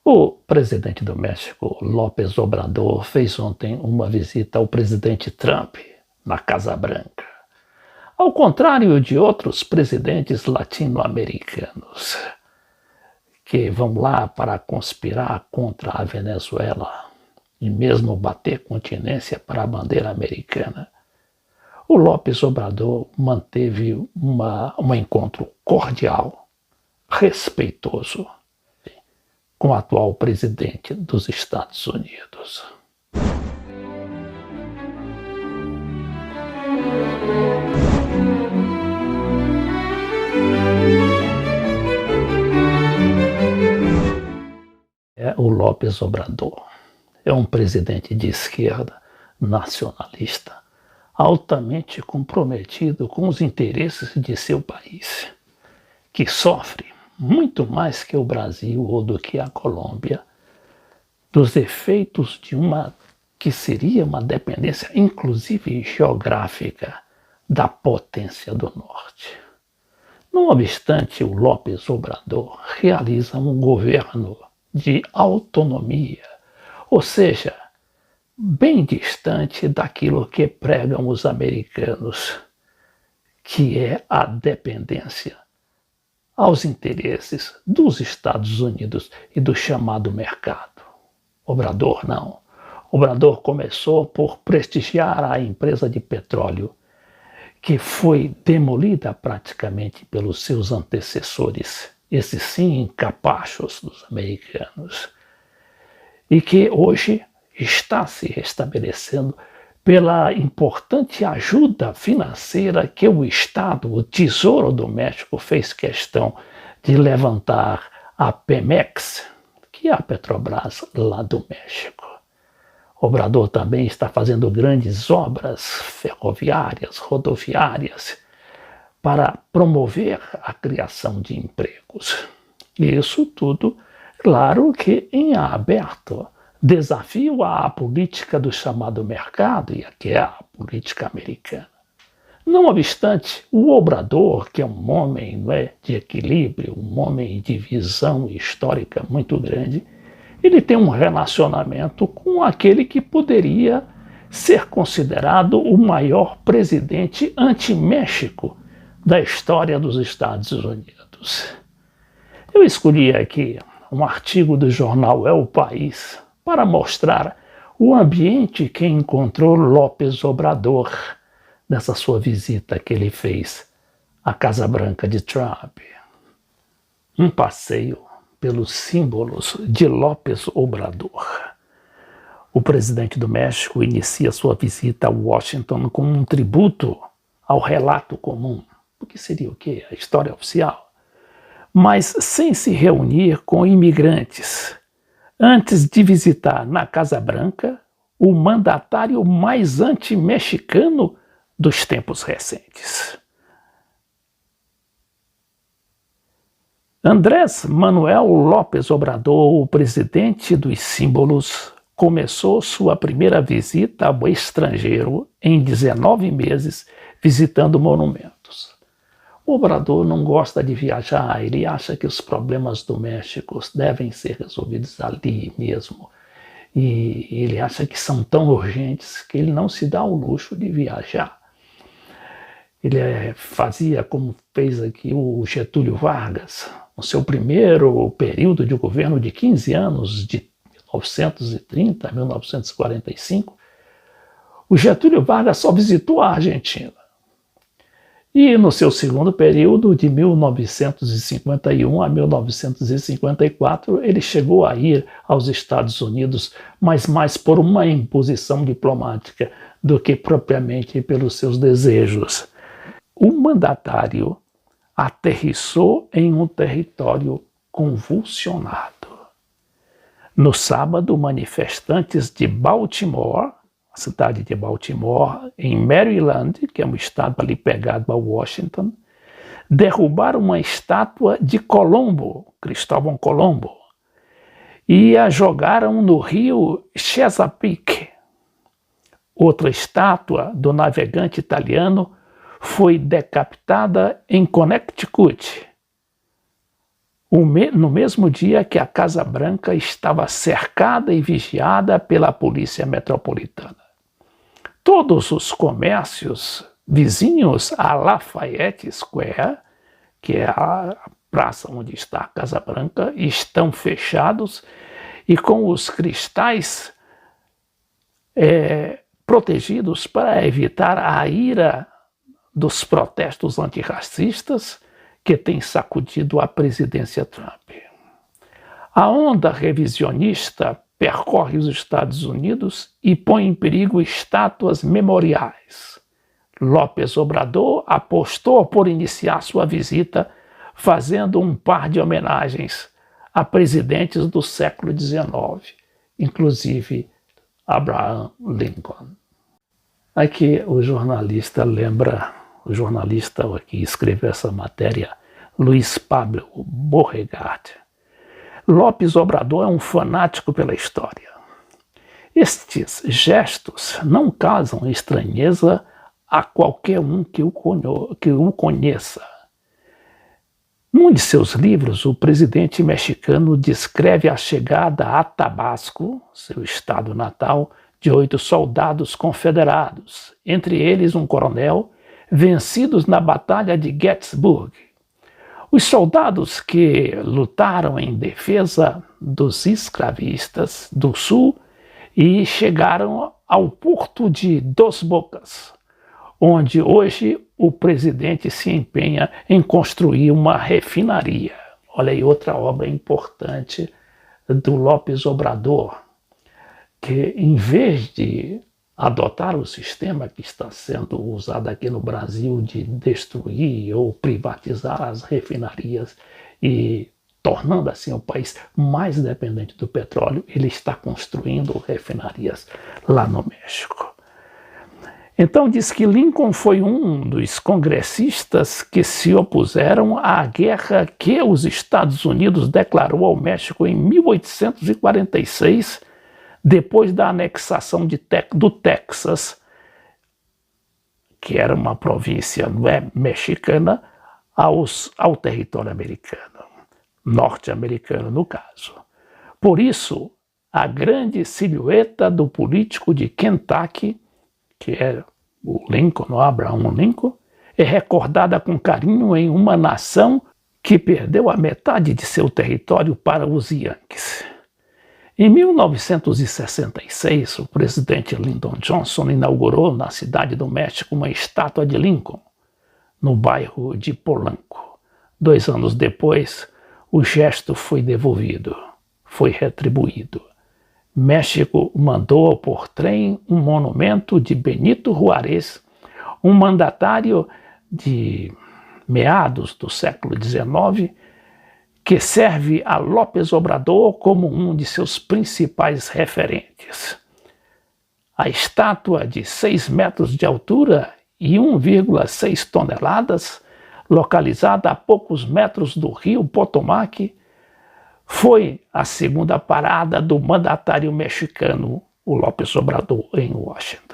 O presidente do México, López Obrador, fez ontem uma visita ao presidente Trump na Casa Branca. Ao contrário de outros presidentes latino-americanos que vão lá para conspirar contra a Venezuela e mesmo bater continência para a bandeira americana, o López Obrador manteve um encontro cordial, respeitoso, com o atual presidente dos Estados Unidos. O López Obrador é um presidente de esquerda, nacionalista, altamente comprometido com os interesses de seu país, que sofre muito mais que o Brasil ou do que a Colômbia dos efeitos de que seria uma dependência, inclusive geográfica, da potência do norte. Não obstante, o López Obrador realiza um governo de autonomia, ou seja, bem distante daquilo que pregam os americanos, que é a dependência aos interesses dos Estados Unidos e do chamado mercado. Obrador não. Obrador começou por prestigiar a empresa de petróleo, que foi demolida praticamente pelos seus antecessores, esses sim capachos dos americanos, e que hoje está se restabelecendo pela importante ajuda financeira que o Estado, o Tesouro do México, fez questão de levantar a Pemex, que é a Petrobras lá do México. Obrador também está fazendo grandes obras ferroviárias, rodoviárias, para promover a criação de empregos. Isso tudo, claro que em aberto, desafio à política do chamado mercado, e que é a política americana. Não obstante, o Obrador, que é um homem de equilíbrio, um homem de visão histórica muito grande, ele tem um relacionamento com aquele que poderia ser considerado o maior presidente anti-México da história dos Estados Unidos. Eu escolhi aqui um artigo do jornal É o País para mostrar o ambiente que encontrou López Obrador nessa sua visita que ele fez à Casa Branca de Trump. Um passeio pelos símbolos de López Obrador. O presidente do México inicia sua visita a Washington com um tributo ao relato comum, o que seria o quê? A história oficial. Mas sem se reunir com imigrantes, antes de visitar na Casa Branca o mandatário mais anti-mexicano dos tempos recentes. Andrés Manuel López Obrador, o presidente dos símbolos, começou sua primeira visita ao estrangeiro em 19 meses, visitando monumentos. O Obrador não gosta de viajar, ele acha que os problemas do México devem ser resolvidos ali mesmo. E ele acha que são tão urgentes que ele não se dá o luxo de viajar. Ele fazia como fez aqui o Getúlio Vargas, no seu primeiro período de governo de 15 anos, de 1930 a 1945, o Getúlio Vargas só visitou a Argentina. E no seu segundo período, de 1951 a 1954, ele chegou a ir aos Estados Unidos, mas mais por uma imposição diplomática do que propriamente pelos seus desejos. O mandatário aterrissou em um território convulsionado. No sábado, manifestantes de Baltimore, a cidade de Baltimore, em Maryland, que é um estado ali pegado a Washington, derrubaram uma estátua de Colombo, Cristóvão Colombo, e a jogaram no rio Chesapeake. Outra estátua do navegante italiano foi decapitada em Connecticut. no mesmo dia que a Casa Branca estava cercada e vigiada pela Polícia Metropolitana. Todos os comércios vizinhos a Lafayette Square, que é a praça onde está a Casa Branca, estão fechados e com os cristais protegidos para evitar a ira dos protestos antirracistas que tem sacudido a presidência Trump. A onda revisionista percorre os Estados Unidos e põe em perigo estátuas memoriais. López Obrador apostou por iniciar sua visita fazendo um par de homenagens a presidentes do século XIX, inclusive Abraham Lincoln. Aqui o jornalista que escreveu essa matéria, Luiz Pablo Borregard. López Obrador é um fanático pela história. Estes gestos não causam estranheza a qualquer um que o conheça. Num de seus livros, o presidente mexicano descreve a chegada a Tabasco, seu estado natal, de 8 soldados confederados, entre eles um coronel, vencidos na Batalha de Gettysburg. Os soldados que lutaram em defesa dos escravistas do Sul e chegaram ao porto de Dos Bocas, onde hoje o presidente se empenha em construir uma refinaria. Olha aí outra obra importante do López Obrador, que em vez de adotar o sistema que está sendo usado aqui no Brasil de destruir ou privatizar as refinarias e tornando assim o país mais dependente do petróleo, ele está construindo refinarias lá no México. Então diz que Lincoln foi um dos congressistas que se opuseram à guerra que os Estados Unidos declarou ao México em 1846, depois da anexação do Texas, que era uma província mexicana, ao território americano, norte-americano no caso. Por isso, a grande silhueta do político de Kentucky, que é o Lincoln, o Abraham Lincoln, é recordada com carinho em uma nação que perdeu a metade de seu território para os Yankees. Em 1966, o presidente Lyndon Johnson inaugurou na cidade do México uma estátua de Lincoln, no bairro de Polanco. 2 anos depois, o gesto foi devolvido, foi retribuído. México mandou por trem um monumento de Benito Juárez, um mandatário de meados do século XIX, que serve a López Obrador como um de seus principais referentes. A estátua de 6 metros de altura e 1,6 toneladas, localizada a poucos metros do rio Potomac, foi a segunda parada do mandatário mexicano, o López Obrador, em Washington.